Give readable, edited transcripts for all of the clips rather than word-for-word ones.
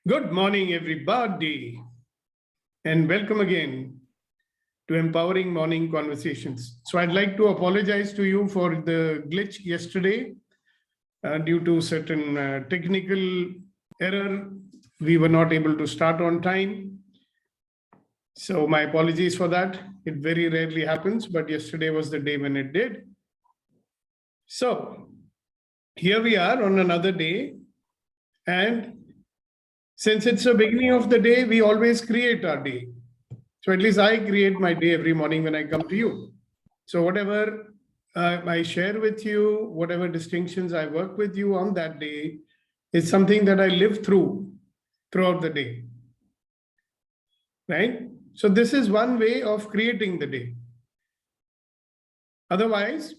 Good morning, everybody, and welcome again to Empowering Morning Conversations. So, I'd like to apologize to you for the glitch yesterday due to certain technical error. We were not able to start on time. So, my apologies for that. It very rarely happens, but yesterday was the day when it did. So, here we are on another day, and since it's the beginning of the day, we always create our day. So at least I create my day every morning when I come to you. So whatever I share with you, whatever distinctions I work with you on that day, is something that I live throughout the day. Right? So this is one way of creating the day. Otherwise,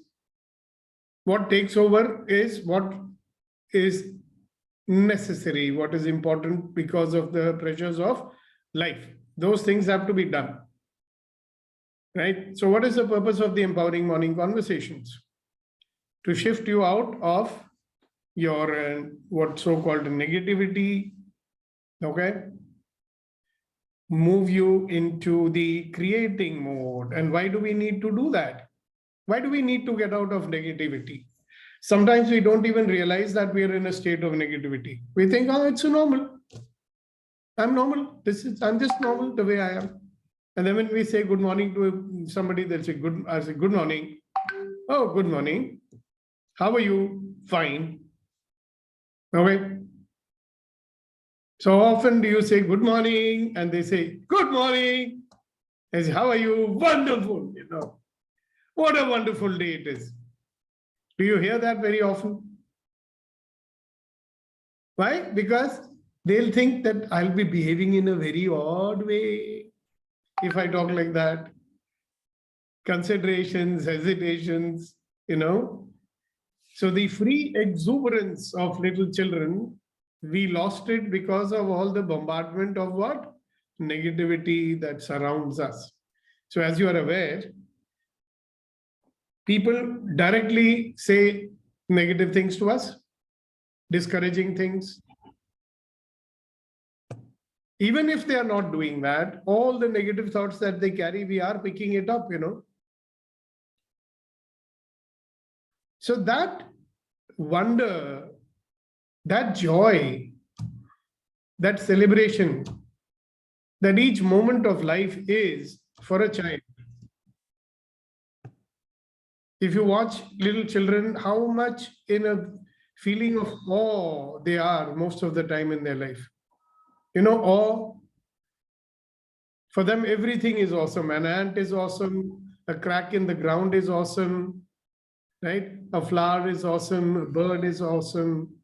what takes over is what is necessary, what is important because of the pressures of life. Those things have to be done. Right? So what is the purpose of the Empowering Morning Conversations? To shift you out of your what so-called negativity, okay? Move you into the creating mode. And why do we need to do that? Why do we need to get out of negativity? Sometimes we don't even realize that we are in a state of negativity. We think, oh, it's normal. I'm normal. I'm just normal the way I am. And then when we say good morning to somebody, they'll say I say good morning. Oh, good morning. How are you? Fine. Okay. So often do you say good morning and they say good morning. I say, how are you? Wonderful. What a wonderful day it is. Do you hear that very often? Why? Because they'll think that I'll be behaving in a very odd way if I talk like that. Considerations, hesitations, So the free exuberance of little children, we lost it because of all the bombardment of what? Negativity that surrounds us. So as you are aware, people directly say negative things to us, discouraging things. Even if they are not doing that, all the negative thoughts that they carry, we are picking it up, So that wonder, that joy, that celebration, that each moment of life is for a child. If you watch little children, how much in a feeling of awe they are most of the time in their life. Awe. For them, everything is awesome. An ant is awesome. A crack in the ground is awesome. Right? A flower is awesome. A bird is awesome.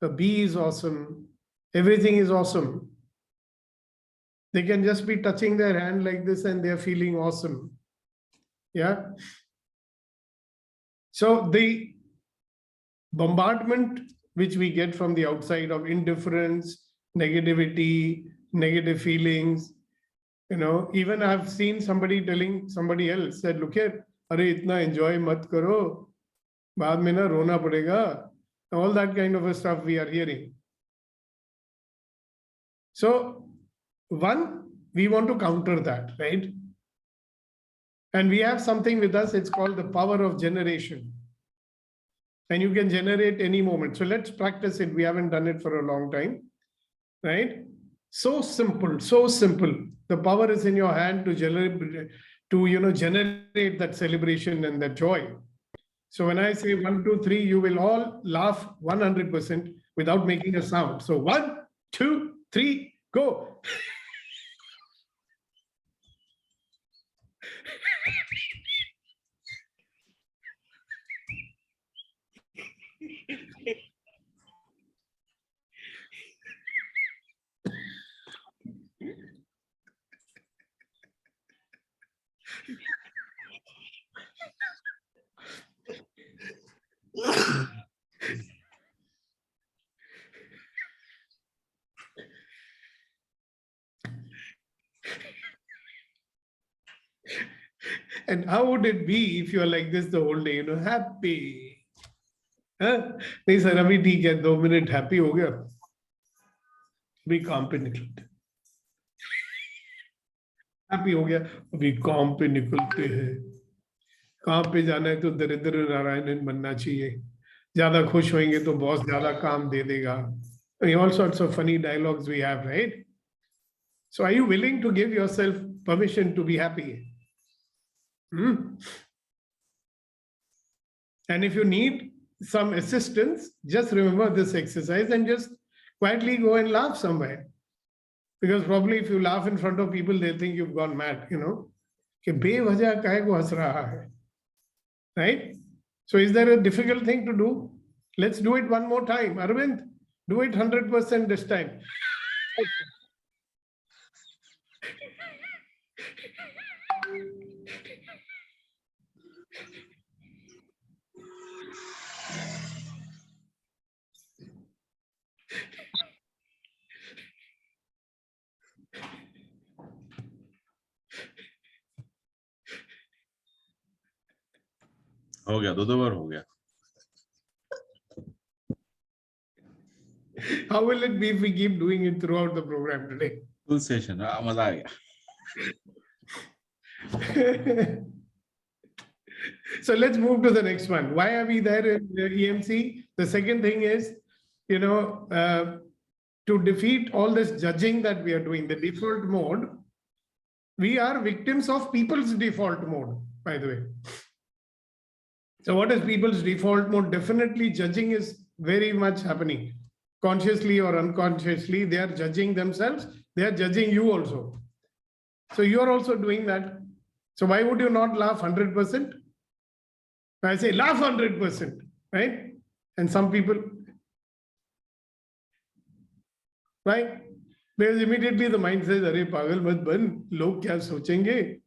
A bee is awesome. Everything is awesome. They can just be touching their hand like this and they're feeling awesome. Yeah. So the bombardment which we get from the outside of indifference, negativity, negative feelings, even I've seen somebody telling somebody else that, look here, arey itna enjoy mat karo, baad mein na rona padega. All that kind of stuff we are hearing. So, one, we want to counter that, right? And we have something with us, it's called the power of generation. And you can generate any moment. So let's practice it. We haven't done it for a long time, right? So simple, so simple. The power is in your hand to generate that celebration and that joy. So when I say 1, 2, 3, you will all laugh 100% without making a sound. So 1, 2, 3, go. And how would it be if you're like this the whole day, happy? Huh? नहीं sir अभी ठीक है 2 minute happy हो गया अभी काम पे निकलते, हैप्पी हो गया, अभी काम पे निकलते हैं। काम पे जाना है तो दरिद्र नारायण बनना चाहिए, ज्यादा खुश होंगे तो बॉस ज्यादा काम दे देगा. All sorts of funny dialogues we have, right? So are you willing to give yourself permission to be happy? Hmm? And if you need some assistance, just remember this exercise and just quietly go and laugh somewhere. Because probably if you laugh in front of people, they'll think you've gone mad, you know. कि बेवजह काहे को हंस रहा है, right? So is there a difficult thing to do? Let's do it one more time. Arvind, do it 100% this time. हो गया, दो बार हो गया. How will it be if we keep doing it throughout the program today? Full session. मजा आ गया. So let's move to the next one. Why are we there in the EMC? The second thing is, to defeat all this judging that we are doing, the default mode, we are victims of people's default mode, by the way. So what is people's default mode? Definitely judging is very much happening. Consciously or unconsciously, they are judging themselves. They are judging you also. So you are also doing that. So why would you not laugh 100%? I say laugh 100%, right? And some people, right? Because immediately the mind says, "Arey pagal mat ban, log kya sochenge,"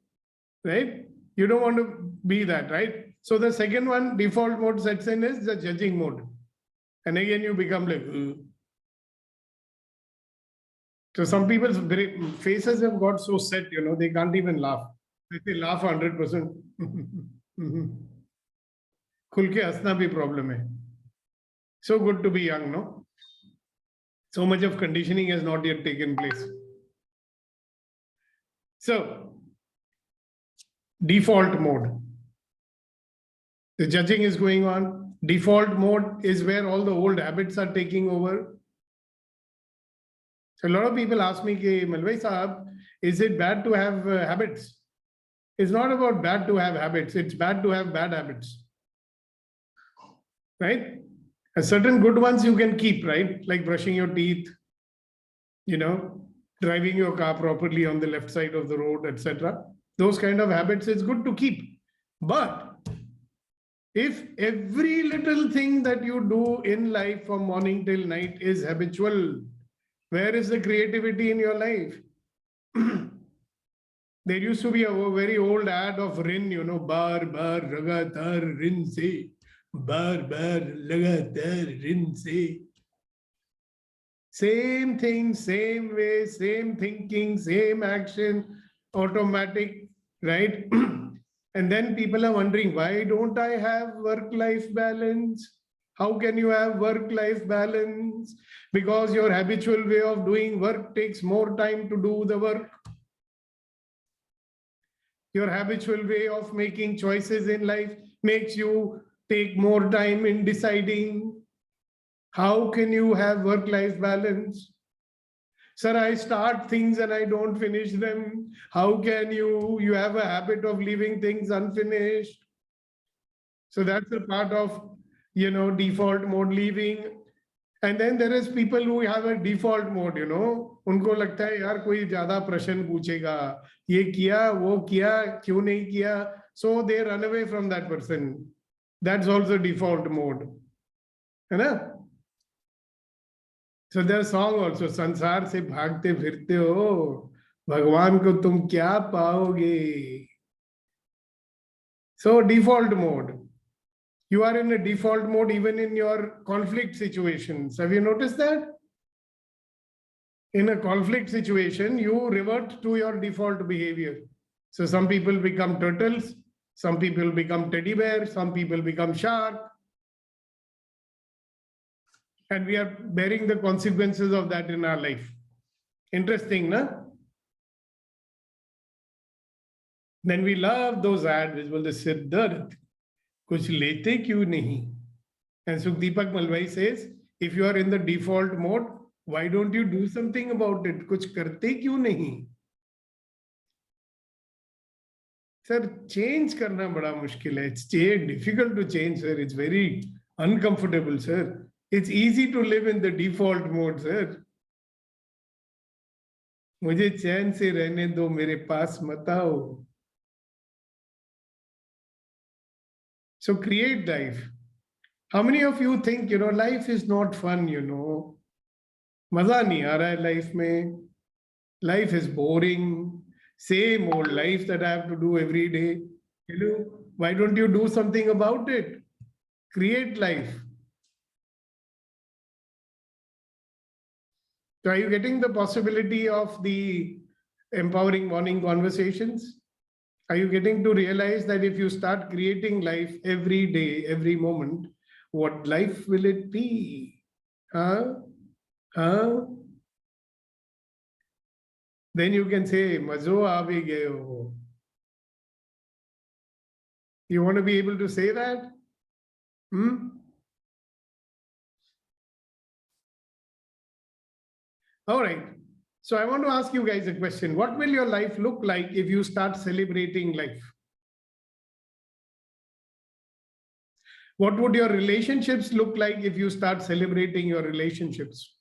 right? You don't want to be that, right? So the second one, default mode sets in, is the judging mode. And again, you become like, "Ugh." So some people's faces have got so set, they can't even laugh. They laugh 100%. खुल के हंसना भी problem है. So good to be young, no? So much of conditioning has not yet taken place. So, default mode. The judging is going on. Default mode is where all the old habits are taking over. So a lot of people ask me, Malvai Sahab, is it bad to have habits? It's not about bad to have habits. It's bad to have bad habits. Right? Certain good ones you can keep, right? Like brushing your teeth, driving your car properly on the left side of the road, etc. Those kind of habits is good to keep. But if every little thing that you do in life from morning till night is habitual, where is the creativity in your life? There used to be a very old ad of Rin, bar, bar, lagatar, Rin se. Bar, bar, lagatar, Rin se. Same thing, same way, same thinking, same action, automatic, right? And then people are wondering, why don't I have work-life balance? How can you have work-life balance? Because your habitual way of doing work takes more time to do the work. Your habitual way of making choices in life makes you take more time in deciding. How can you have work-life balance? Sir, I start things and I don't finish them. How can you have a habit of leaving things unfinished? So that's a part of, default mode leaving. And then there is people who have a default mode, उनको लगता है यार कोई ज्यादा प्रश्न पूछेगा, ये किया, वो किया, क्यों नहीं किया? So they run away from that person. That's also default mode. है ना? So there's a song also, संसार से भागते फिरते हो, भगवान को तुम क्या पाओगे? So default mode. You are in a default mode even in your conflict situations. Have you noticed that? In a conflict situation, you revert to your default behavior. So some people become turtles, some people become teddy bears, some people become shark. And we are bearing the consequences of that in our life. Interesting, na? Then we love those ads which will the Sir Dard. Kuch lete kyun nahi? And Sukhdeepak Malwai says, if you are in the default mode, why don't you do something about it? Kuch karte kyun nahi? Sir, change karna bada mushkil hai. It's difficult to change, sir. It's very uncomfortable, sir. It's easy to live in the default mode, sir. मुझे चैन से रहने दो मेरे पास मत आओ. So create life. How many of you think, life is not fun, मजा नहीं आ रहा है life में. Life is boring. Same old life that I have to do every day. Why don't you do something about it? Create life. So are you getting the possibility of the empowering morning conversations? Are you getting to realize that if you start creating life every day, every moment, what life will it be? Huh? Then you can say, Mazo aavi gayo. You want to be able to say that? All right. So I want to ask you guys a question. What will your life look like if you start celebrating life? What would your relationships look like if you start celebrating your relationships?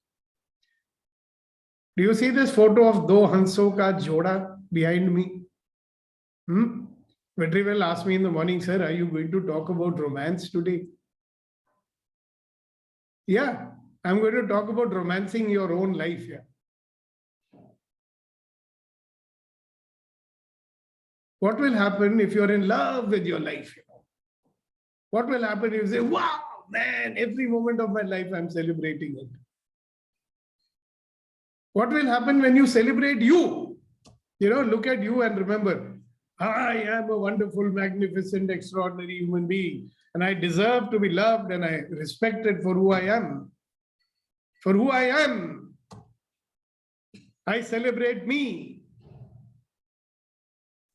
Do you see this photo of Do Hanso ka Joda behind me? Vetrivel asked me in the morning, sir, are you going to talk about romance today? Yeah, I'm going to talk about romancing your own life. Yeah. What will happen if you're in love with your life? What will happen if you say, wow, man, every moment of my life I'm celebrating it? What will happen when you celebrate you? Look at you and remember, I am a wonderful, magnificent, extraordinary human being, and I deserve to be loved and I respected for who I am. For who I am. I celebrate me.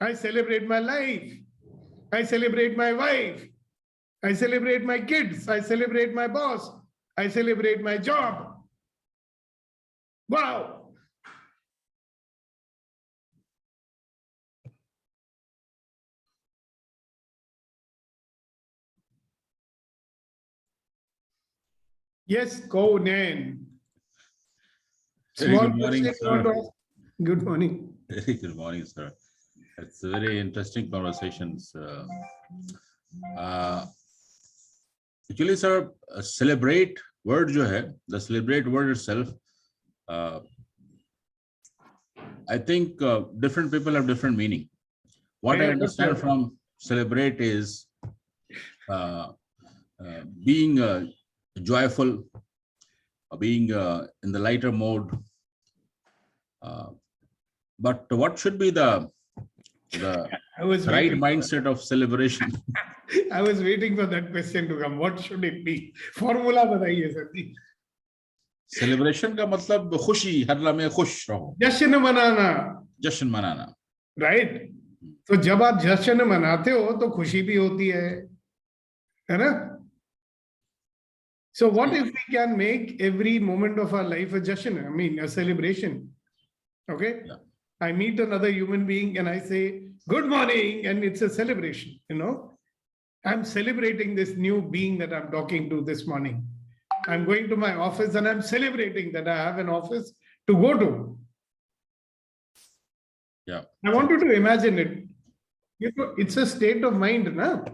I celebrate my life. I celebrate my wife. I celebrate my kids. I celebrate my boss. I celebrate my job. Wow. Yes, Conan. Very good morning, sir. Good morning. Very good morning, sir. It's a very interesting conversations. Actually, sir, celebrate word jo hai, the celebrate word itself, I think different people have different meaning. What I understand from celebrate is being joyful, being in the lighter mode. But what should be the right mindset of celebration? I was waiting for that question to come. What should it be? Formula bataiye sir ji. Celebration का मतलब खुशी, हर लम्हे खुश रहो. जश्न मनाना. जश्न मनाना. Right. तो जब आप जश्न मनाते हो तो खुशी भी होती है ना? So what if we can make every moment of our life a jashn? I mean, a celebration. Okay. Yeah. I meet another human being and I say, good morning, and it's a celebration, I'm celebrating this new being that I'm talking to this morning. I'm going to my office and I'm celebrating that I have an office to go to. Yeah. I want you to imagine it. It's a state of mind, na?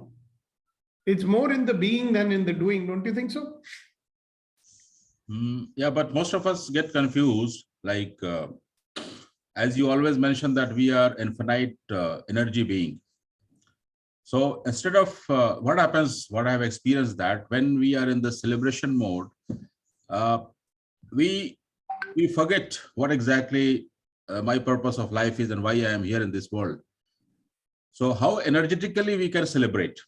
It's more in the being than in the doing. Don't you think so? Yeah, but most of us get confused. Like, as you always mention that we are infinite energy being. So instead of what happens, what I have experienced that when we are in the celebration mode, we forget what exactly my purpose of life is and why I am here in this world. So how energetically we can celebrate?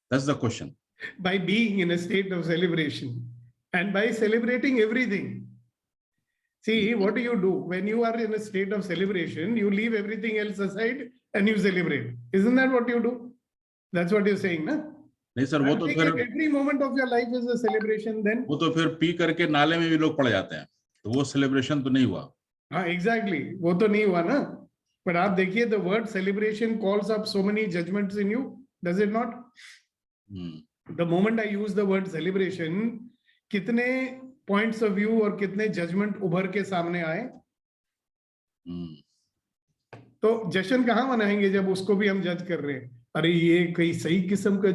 That's the question. By being in a state of celebration and by celebrating everything. See, what do? When you are in a state of celebration, you leave everything else aside and you celebrate. Isn't that what you do? That's what you're saying, na? नहीं sir, वो I'm तो saying फिर if every moment of your life is a celebration, then वो तो फिर P करके नाले में भी लोग पड़ जाते हैं, तो वो सेलिब्रेशन तो नहीं हुआ. हाँ, exactly. वो तो नहीं हुआ ना. But आप देखिए, the word celebration calls up so many judgments in you. Does it not? The moment I use the word celebration, कितने points of view और कितने judgment उभर के सामने आए. तो जश्न कहाँ मनाएंगे जब उसको भी हम जज कर रहे हैं. अरे ये कोई सही किस्म का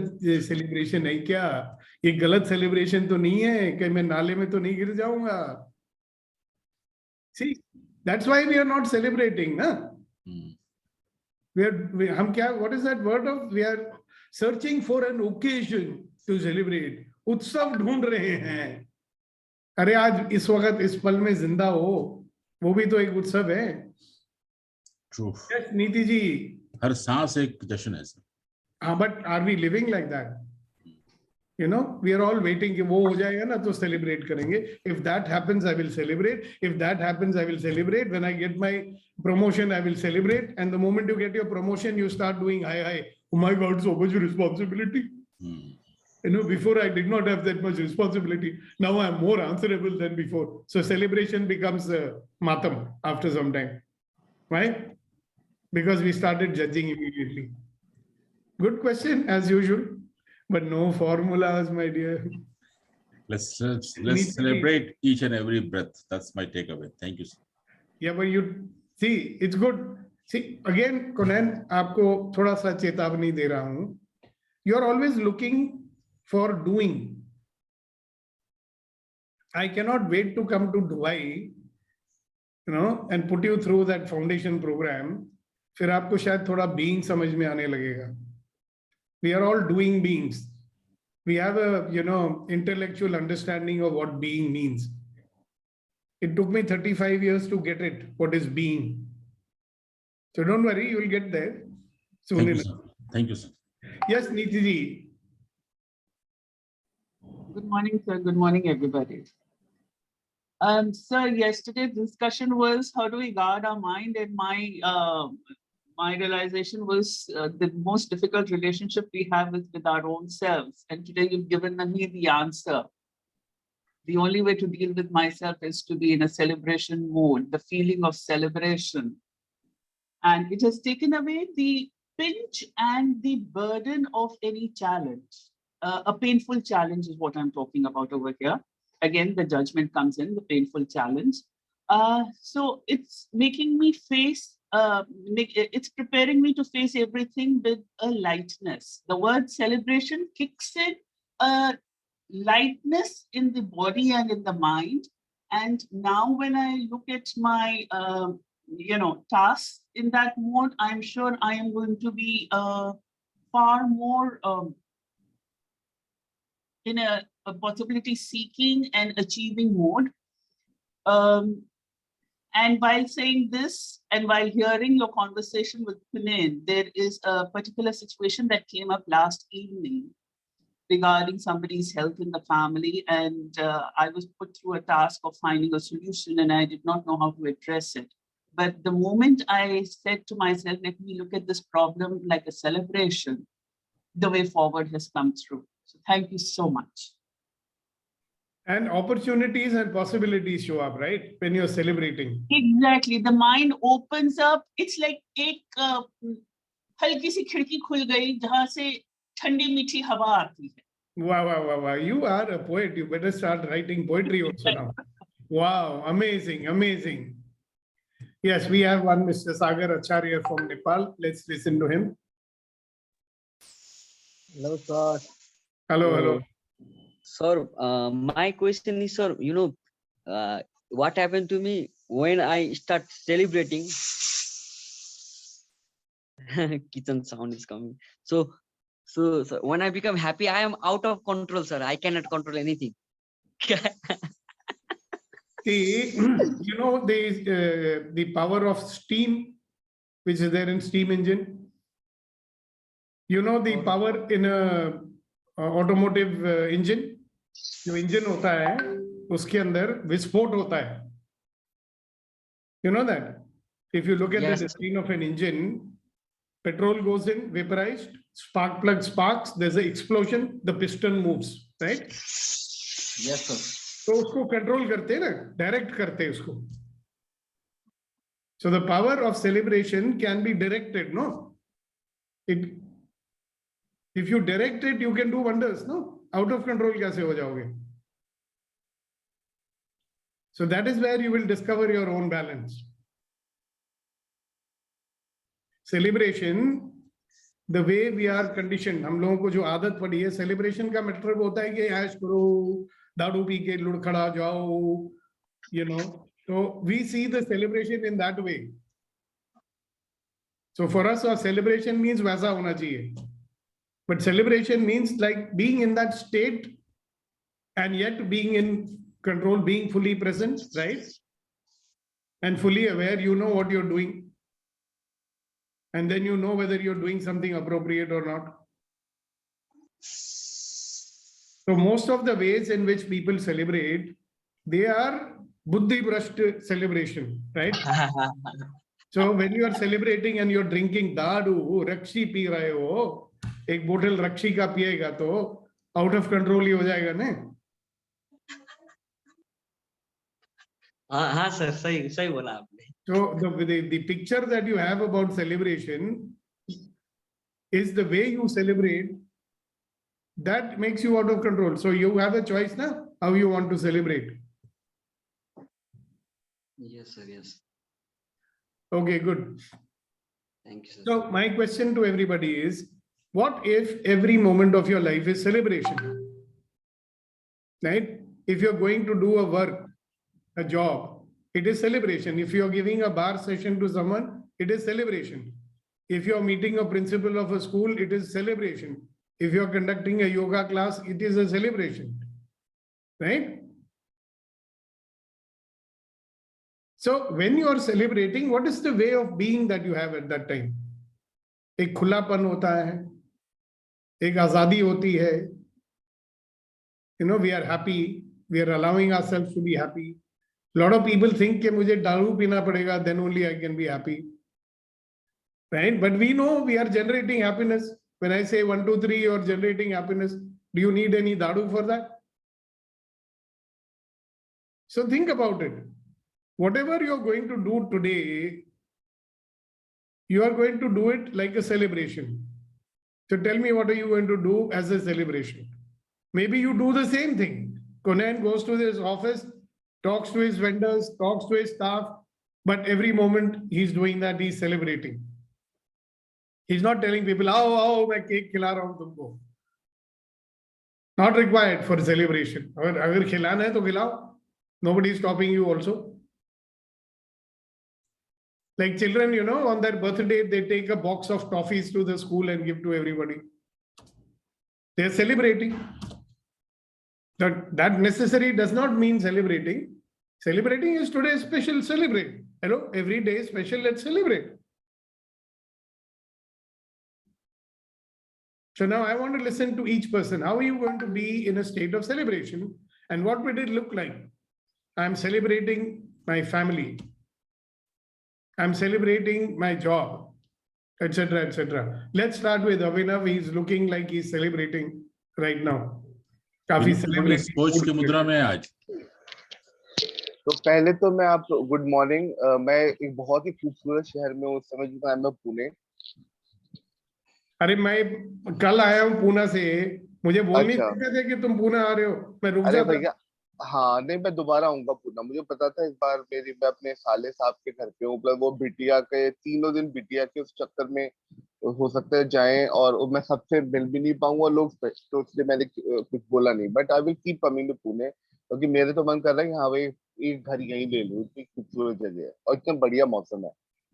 सेलिब्रेशन है क्या, ये गलत सेलिब्रेशन तो नहीं है कि मैं नाले में तो नहीं गिर जाऊंगा. See, that's why we are not celebrating, na? हम क्या, what is that word of, we are searching for an occasion to celebrate. उत्सव ढूंढ रहे हैं. अरे आज इस वक्त इस पल में जिंदा हो, वो भी तो एक उत्सव है. True. Yes, नीति जी. हर सांस एक जश्न है सर. हाँ, but are we living like that? You know, we are all waiting कि वो हो जाएगा ना तो celebrate करेंगे. If that happens, I will celebrate. If that happens, I will celebrate. When I get my promotion, I will celebrate. And the moment you get your promotion, you start doing hi. Oh my God, so much responsibility. You know, before I did not have that much responsibility. Now I am more answerable than before. So celebration becomes matam after some time. Right? Because we started judging immediately. Good question, as usual. But no formulas, my dear. Let's celebrate each and every breath. That's my takeaway. Thank you, sir. Yeah, but you see, it's good. See, again, Conan, आपको थोड़ा सा चेतावनी दे रहा हूँ. You are always looking for doing. I cannot wait to come to Dubai, you know, and put you through that foundation program. फिर आपको शायद थोड़ा being समझ में आने लगेगा. We are all doing beings. We have a, you know, intellectual understanding of what being means. It took me 35 years to get it, what is being. So don't worry, you will get there soon. Thank you, sir. Thank you, sir. Yes, Niti ji. Good morning, sir. Good morning, everybody. Sir, yesterday's discussion was how do we guard our mind, and my realization was the most difficult relationship we have is with our own selves. And today you've given me the answer. The only way to deal with myself is to be in a celebration mode, the feeling of celebration. And it has taken away the pinch and the burden of any challenge. A painful challenge is what I'm talking about over here. Again, the judgment comes in, the painful challenge. So it's making me face, it's preparing me to face everything with a lightness. The word celebration kicks in a lightness in the body and in the mind. And now when I look at my, tasks in that mode, I'm sure I am going to be far more in a possibility seeking and achieving mode. And while saying this, and while hearing your conversation with Punen, there is a particular situation that came up last evening regarding somebody's health in the family. And I was put through a task of finding a solution, and I did not know how to address it. But the moment I said to myself, let me look at this problem like a celebration, the way forward has come through. So thank you so much. And opportunities and possibilities show up, right? When you're celebrating. Exactly. The mind opens up. It's like एक हल्की सी खिड़की खुल गई जहाँ से ठंडी मीठी हवा आती है. Wow. You are a poet. You better start writing poetry also now. Wow. Amazing. Yes, we have one Mr. Sagar Acharya from Nepal. Let's listen to him. Hello, sir. Hello. Sir, my question is, sir, what happened to me when I start celebrating? Kitchen sound is coming. So when I become happy, I am out of control, sir. I cannot control anything. See, you know, the power of steam, which is there in steam engine. You know the power in a automotive engine. जो engine होता है उसके अंदर विस्फोट होता है. You know that? If you look at Yes, the design of an engine, petrol goes in, vaporized, spark plug sparks, there's an explosion, the piston moves, right? yes, sir. तो उसको कंट्रोल करते हैं ना, डायरेक्ट करते हैं उसको. So the power of celebration can be directed, no? If you direct it, you can do wonders, no? Out of control कैसे हो जाओगे? So that is where you will discover your own balance. Celebration, the way we are conditioned, हम लोगों को जो आदत पड़ी है, celebration का मतलब होता है कि ऐश करो, दारू पी के लुढ़खड़ा जाओ, you know. So we see the celebration in that way. So for us, our celebration means वैसा होना चाहिए. But celebration means like being in that state and yet being in control, being fully present, right? And fully aware, you know what you're doing. And then you know whether you're doing something appropriate or not. So most of the ways in which people celebrate, they are buddhi brushed celebration, right? So when you are celebrating and you're drinking दारू, रक्षी P रहे हो, एक बोतल रक्षी का पिएगा तो out of control ही हो जाएगा ने? हाँ सर, सही सही बोला आपने. So the picture that you have about celebration is the way you celebrate that makes you out of control. So you have a choice now how you want to celebrate. Yes, sir. Yes. Okay, good. Thank you, sir. So my question to everybody is, what if every moment of your life is celebration? Right? If you're going to do a work, a job, it is celebration. If you're giving a bar session to someone, it is celebration. If you're meeting a principal of a school, it is celebration. If you're conducting a yoga class, it is a celebration. Right? So when you are celebrating, what is the way of being that you have at that time? एक खुलापन होता है, एक आजादी होती है. You know, we are happy, we are allowing ourselves to be happy. A lot of people think कि मुझे दारू पीना पड़ेगा, then only I can be happy. Right? But we know we are generating happiness. When I say 1, 2, 3, you're generating happiness. Do you need any daru for that? So think about it. Whatever you're going to do today, you are going to do it like a celebration. So tell me, what are you going to do as a celebration? Maybe you do the same thing. Conan goes to his office, talks to his vendors, talks to his staff, but every moment he's doing that, he's celebrating. He's not telling people, "Oh, मैं cake खिला रहा हूँ तुमको." Not required for celebration. अगर खिलाना है तो खिलाओ. Nobody is stopping you also. Like children, you know, on their birthday, they take a box of toffees to the school and give to everybody. They are celebrating. That necessary does not mean celebrating. Celebrating is today special, celebrate. Hello, every day is special, let's celebrate. So now I want to listen to each person. How are you going to be in a state of celebration? And what would it look like? I'm celebrating my family. I'm celebrating my job, etc., etc. Let's start with Avinav. He's looking like he's celebrating right now. काफी celebrating. Coach की मुद्रा में आज. तो पहले तो मैं आप गुड मॉर्निंग. मैं एक बहुत ही खूबसूरत शहर में उस समय जिसका नाम है पुणे. अरे मैं कल आया हूँ पूना से. मुझे बोल नहीं सकते थे कि तुम पूना आ रहे हो. मैं रुक जाता. भैया हाँ नहीं, मैं दोबारा आऊंगा पूना. मुझे पता था इस बार मैं अपने साले साहब के घर पे हूँ. प्लस वो बिटिया के 3 दिन बिटिया के उस चक्कर में हो सकता है जाएं, और मैं सबसे मिल भी नहीं पाऊंगा लोग, तो इसलिए मैंने कुछ बोला नहीं. But I will keep coming to Pune, क्योंकि मेरे तो मन कर रहा है हाँ भाई एक घर यहीं ले लूं. इतनी खूबसूरत जगह है और इतना बढ़िया मौसम है.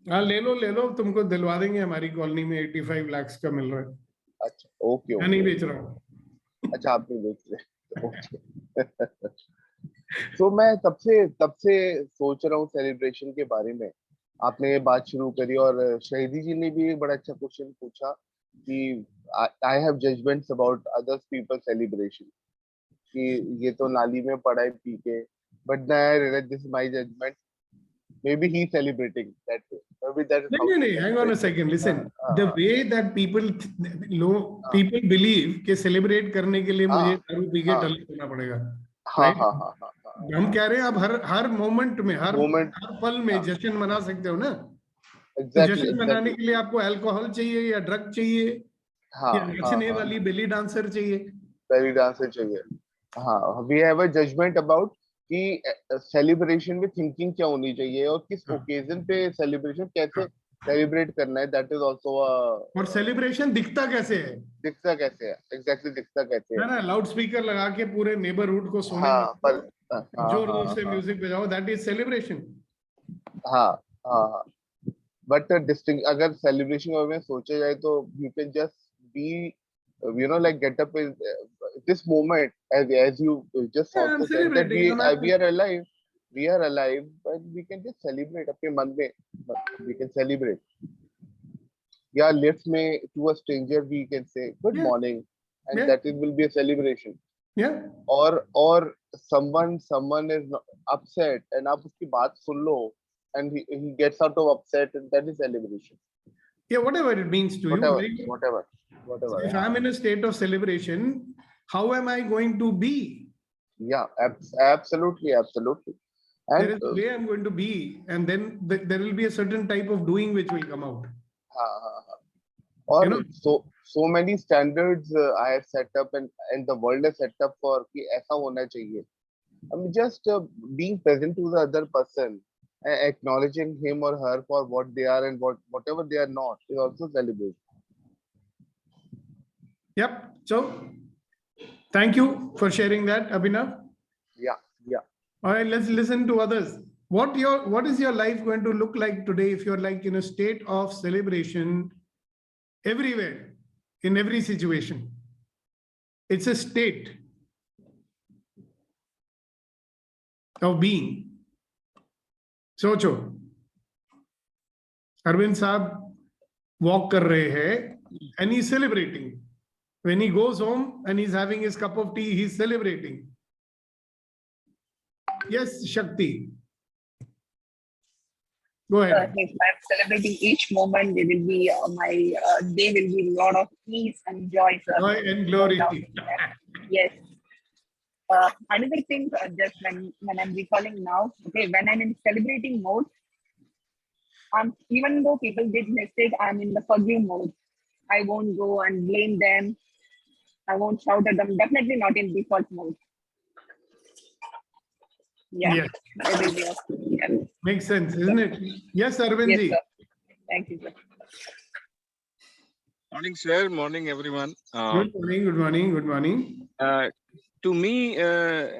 हाँ ले लो, तुमको दिलवा देंगे. हमारी कॉलोनी में 85 लाख का मिल रहा है. अच्छा ओके. मैं नहीं बेच रहा हूँ. अच्छा आप नहीं बेच रहे. तो मैं तब से सोच रहा हूँ सेलिब्रेशन के बारे में. आपने ये बात शुरू करी और शहीदी जी ने भी एक बड़ा अच्छा क्वेश्चन पूछा कि I have judgements about others people celebration, कि ये तो नाली में पड़ा है पी के. But I realise this is my judgement. maybe he's celebrating that way. Maybe that is No, how no, to no, hang on a second. Listen, the way that people people believe कि celebrate करने के लिए मुझे दारू P के हाँ, टल्ले होना पड़ेगा, हाँ right? हाँ हाँ हाँ हाँ, हम कह रहे हैं आप हर मोमेंट में हर Moment, पल में हाँ, जश्न मना सकते हो ना, तो exactly, जश्न मनाने exactly, के लिए आपको अल्कोहल चाहिए या ड्रग चाहिए हाँ या हाँ नचने हाँ, वाली बेली डांसर चाहिए? belly dancer चाहिए. हाँ, we have a judgment about कि सेलिब्रेशन में थिंकिंग क्या होनी चाहिए और किस हाँ, ओकेजन पे सेलिब्रेशन कैसे हाँ. सेलिब्रेट करना है. दैट इज आल्सो और सेलिब्रेशन दिखता कैसे है? दिखता कैसे है, एग्जैक्टली दिखता कैसे है. है ना, लाउड स्पीकर लगा के पूरे नेबरहुड को सोने हाँ मत पर दो, हाँ जोर हाँ जोर से हाँ म्यूजिक बजाओ, दैट इज सेलिब्रेशन. हाँ हाँ हाँ. बट डिस्टिंग अगर सेलिब्रेशन में सोचा जाए तो you can just be like get up in this moment as you just Yeah, I'm also said that celebrating. we are alive but we can just celebrate अपने मन में. We can celebrate. Yeah, lift में to a stranger we can say good Yeah, morning and yeah, that it will be a celebration. yeah. or someone is upset and आप उसकी बात सुन लो and he gets out of upset and that is celebration. Yeah, whatever it means to you. Whatever, Very good. whatever, So whatever. if I'm in a state of celebration, how am I going to be? Yeah, absolutely, absolutely. There And is a way I'm going to be, and then there will be a certain type of doing which will come out. or You know, so many standards I have set up and the world has set up for कि ऐसा होना चाहिए. I mean, just being present to the other person, acknowledging him or her for what they are and whatever they are not is also celebration. yep. So thank you for sharing that, Abhinav. Yeah, yeah. All right, let's listen to others. What is your life going to look like today if you're like in a state of celebration everywhere, in every situation? It's a state of being. सोचो, अरविंद साहब walk कर रहे हैं and he's celebrating. When he goes home and he's having his cup of tea, he's celebrating. Yes, Shakti. Go ahead. If I'm celebrating each moment, there will be my day will be a lot of peace and joy. Sir. Joy and glory. Yes. Another thing, just when I'm recalling now, okay, when I'm in celebrating mode, even though people did mistake, I'm in the forgive mode. I won't go and blame them. I won't shout at them. Definitely not in default mode. Yeah. Yes. Yeah. Makes sense, isn't it? Yes, Arvindji. Yes, sir. Thank you, sir. Morning, sir. Morning, everyone. Good morning, good morning, good morning. To me,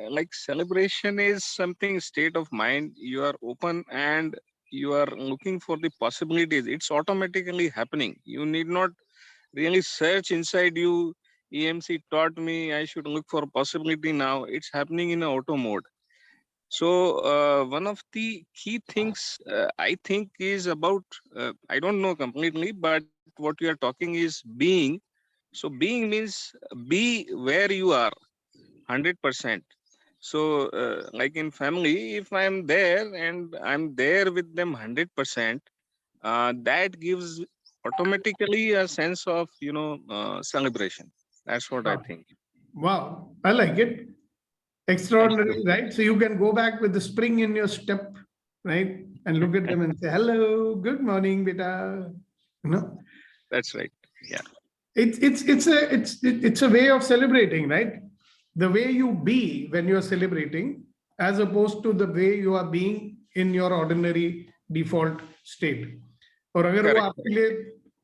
like celebration is something state of mind. You are open and you are looking for the possibilities. It's automatically happening. You need not really search inside you. EMC taught me I should look for possibility now. It's happening in auto mode. So one of the key things I think is about, I don't know completely, but what you are talking is being. So being means be where you are 100%. So like in family, if I'm there and I'm there with them 100%, that gives automatically a sense of, celebration. That's what I think. Wow, I like it. Extraordinary, right? So you can go back with the spring in your step, right? And look at them and say, hello, good morning, beta. You know? That's right. Yeah. It's a way of celebrating, right? The way you be when you're celebrating, as opposed to the way you are being in your ordinary default state. और अगर वो आपके लिए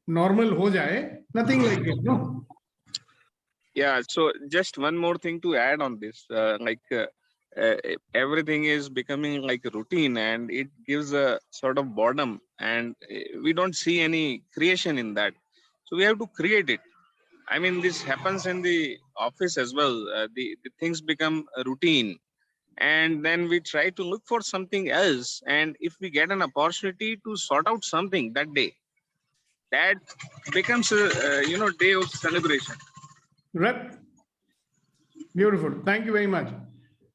normal हो जाए, nothing like it, no? Yeah, so just one more thing to add on this, everything is becoming like a routine and it gives a sort of boredom and we don't see any creation in that. So we have to create it. I mean, this happens in the office as well. The things become a routine and then we try to look for something else. And if we get an opportunity to sort out something that day, that becomes a, day of celebration. Right. Beautiful. Thank you very much.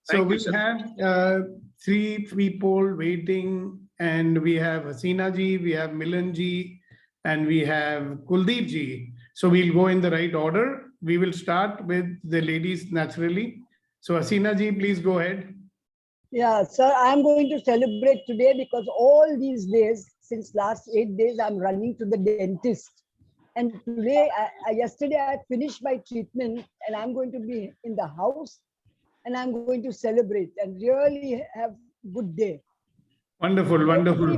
So Thank you, we sir. have 3 people waiting and we have Hasina ji, we have Milan ji, and we have Kuldeep ji. So we'll go in the right order. We will start with the ladies naturally. So Hasina ji, please go ahead. Yeah, sir, I'm going to celebrate today because all these days, since last 8 days, I'm running to the dentist. And today, yesterday, I finished my treatment and I'm going to be in the house and I'm going to celebrate and really have good day. Wonderful, wonderful.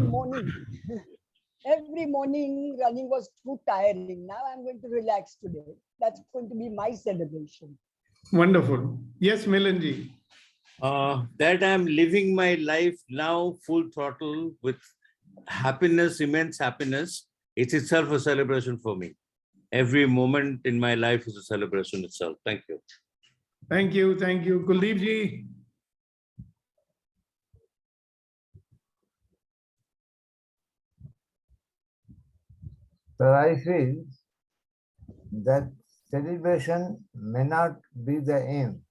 Every morning running was too tiring. Now I'm going to relax today. That's going to be my celebration. Wonderful. Yes, Milan ji. That I'm living my life now full throttle with happiness, immense happiness. It's itself a celebration for me. Every moment in my life is a celebration itself. Thank you. Thank you. Thank you. Kuldeep ji. So I feel that celebration may not be the aim.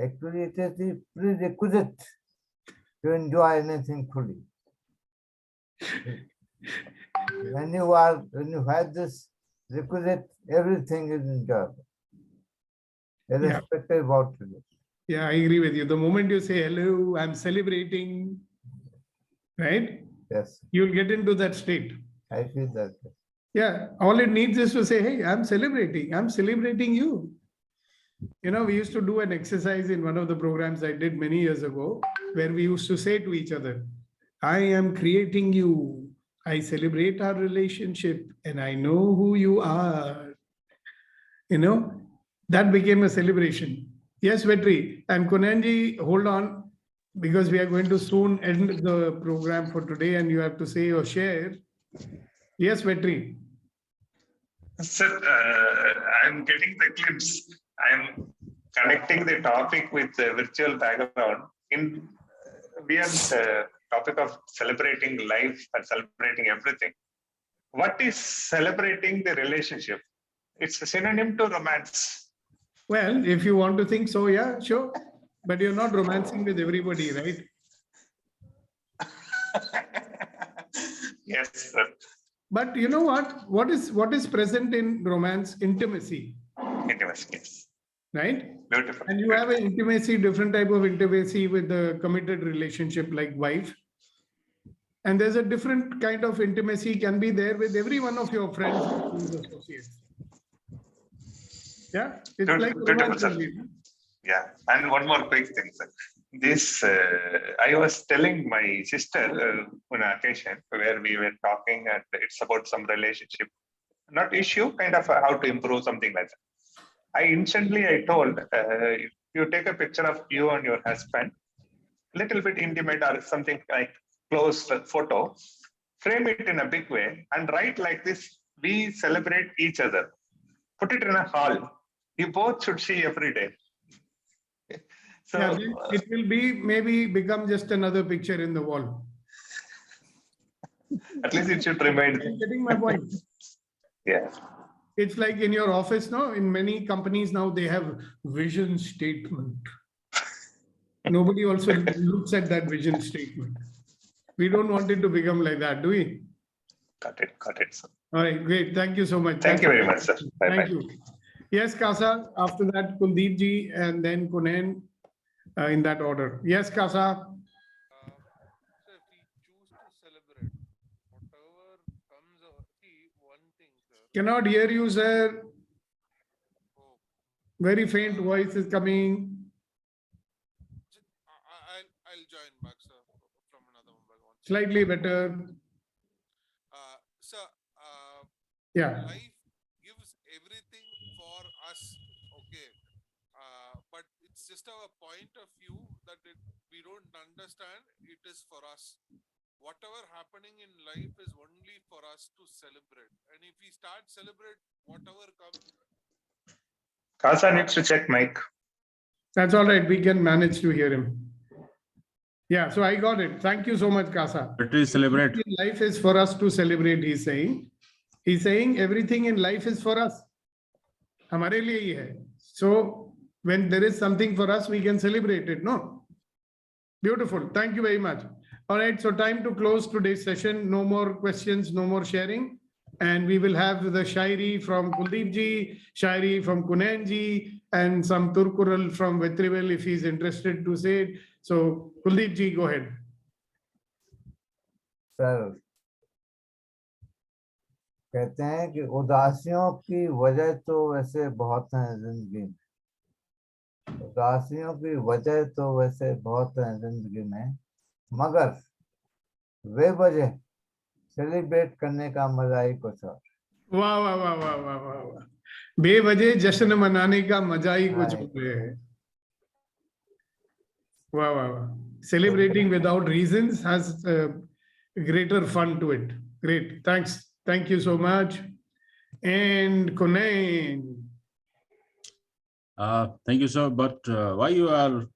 Actually, it is the prerequisite to enjoy anything fully. When you have this requisite, everything is enjoyable, irrespective of what it is. Yeah, I agree with you. The moment you say hello, I'm celebrating, right? Yes, You'll get into that state. I feel that. Yeah, all it needs is to say, hey, I'm celebrating you. You know, we used to do an exercise in one of the programs I did many years ago, where we used to say to each other, I am creating you. I celebrate our relationship and I know who you are. You know, that became a celebration. Yes, Vetri. And Kunanji, hold on, because we are going to soon end the program for today and you have to say your share. Yes, Vetri. Sir, I'm getting the glimpse. I'm connecting the topic with the virtual background. We have the topic of celebrating life and celebrating everything. What is celebrating the relationship? It's a synonym to romance. Well, if you want to think so, yeah, sure. But you're not romancing with everybody, right? Yes, sir. But you know what? What is present in romance? Intimacy. Intimacy, yes. Right? Beautiful. And you have an intimacy, different type of intimacy with the committed relationship like wife. And there's a different kind of intimacy can be there with every one of your friends and associates. Yeah, it's Beautiful, like beautiful, sir. romance. Yeah, and one more quick thing, sir. This, I was telling my sister on an occasion where we were talking and it's about some relationship, not issue, kind of how to improve, something like that. I told, if you take a picture of you and your husband, little bit intimate or something like close photo, frame it in a big way and write like this, we celebrate each other. Put it in a hall. You both should see every day. So yeah, it will be maybe become just another picture in the wall. At least it should remind. I'm getting my point. Yeah. It's like in your office now, in many companies now, they have vision statement. Nobody also looks at that vision statement. We don't want it to become like that, do we? Got it, sir. All right, great. Thank you so much. Thank you very much, sir. Bye-bye. Thank you. Yes, Kasa. After that, Kuldeep ji and then Kunen in that order. Yes, Kasa. So if we choose to celebrate, whatever comes, see one thing, sir. Cannot hear you, sir. Oh. Very faint voice is coming. I'll join back, sir, from another mobile. Slightly better. Sir, Yeah. life gives everything for us, okay, but it's just our point of view that we don't understand it is for us. Whatever happening in life is only for us to celebrate, and if we start celebrate whatever comes. Kasa needs to check mic. That's all right. We can manage to hear him. Yeah, so I got it. Thank you so much, Kasa. Let us celebrate. Life is for us to celebrate, he's saying. He's saying everything in life is for us. हमारे लिए ही है. So when there is something for us, we can celebrate it, no? Beautiful. Thank you very much. All right, so time to close today's session. No more questions, no more sharing. And we will have the Shairi from Kuldeep ji, Shairi from Kunain ji, and some Turkural from Vetrivel if he's interested to say it. So Kuldeep ji, go ahead. Sir कहते हैं कि उदासियों की वजह तो वैसे बहुत हैं जिंदगी में, उदासियों की वजह तो वैसे बहुत हैं जिंदगी में, मगर वे वजह सेलिब्रेट करने का मजा ही कुछ और। वाह वाह वाह वाह वाह वाह वाह, बेवजह जश्न मनाने का मजा ही कुछ हाँ, और है। वाह वाह वाह, celebrating without reasons has greater fun to it. Great, thank you so much. And Kunain, Thank you, sir. But why you are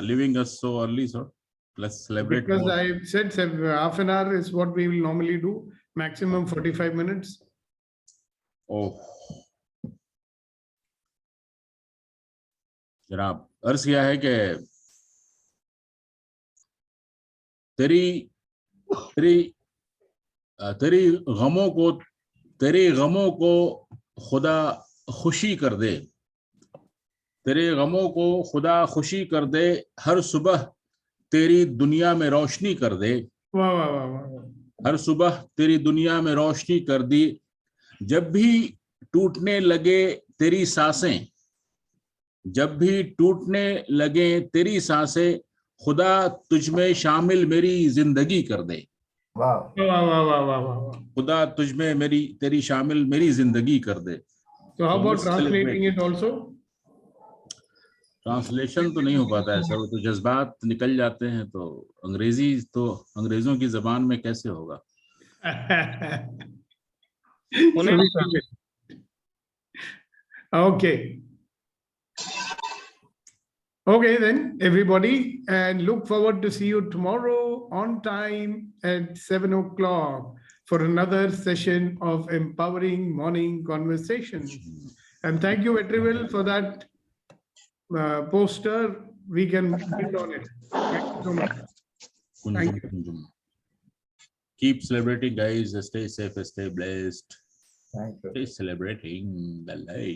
leaving us so early, sir? Let's celebrate because more. I said half an hour is what we will normally do, maximum 45 minutes. Oh, जनाब अर्ज किया है कि तेरी तेरी तेरी गमों को खुदा खुशी कर दे, तेरे गमों को खुदा खुशी कर दे, हर सुबह तेरी दुनिया में रोशनी कर दे, वाह वाह वाह वाह वाह, हर सुबह तेरी दुनिया में रोशनी कर दी, जब भी टूटने लगे तेरी सांसें, जब भी टूटने लगे तेरी सांसें, खुदा तुझ में शामिल मेरी जिंदगी कर दे, वाह वाह वाह वाह वाह वाह वाह. खुदा तुझ में तेरी शामिल मेरी जिंदगी कर दे। So how So about let's translating celebrate. it also? Translation तो नहीं हो पाता है सर, वो तो जज्बात निकल जाते हैं, तो अंग्रेजी तो अंग्रेजों की जबान में कैसे होगा। So we keep it. Okay. Okay then, everybody, and look forward to see you tomorrow on time at 7 o'clock for another session of empowering morning conversations. And thank you, Vetrivel, for that poster. We can build on it. Thank you so much. Thank you. Keep celebrating, guys. Stay safe, stay blessed. Thank you. Stay celebrating the life.